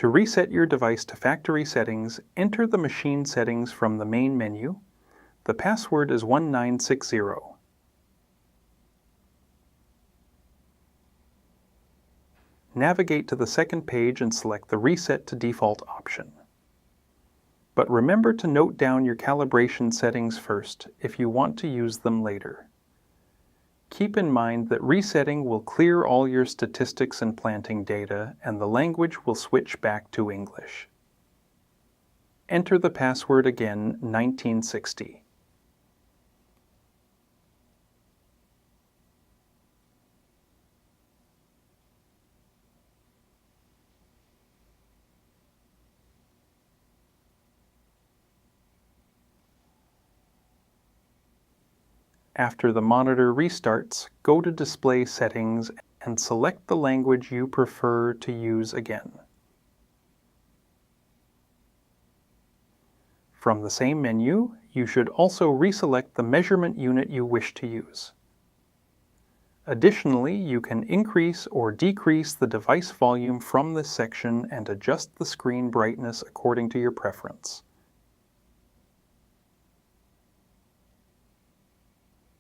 To reset your device to factory settings, enter the machine settings from the main menu. The password is 1960. Navigate to the second page and select the Reset to Default option. But remember to note down your calibration settings first if you want to use them later. Keep in mind that resetting will clear all your statistics and planting data, and the language will switch back to English. Enter the password again, 1960. After the monitor restarts, go to Display Settings and select the language you prefer to use again. From the same menu, you should also reselect the measurement unit you wish to use. Additionally, you can increase or decrease the device volume from this section and adjust the screen brightness according to your preference.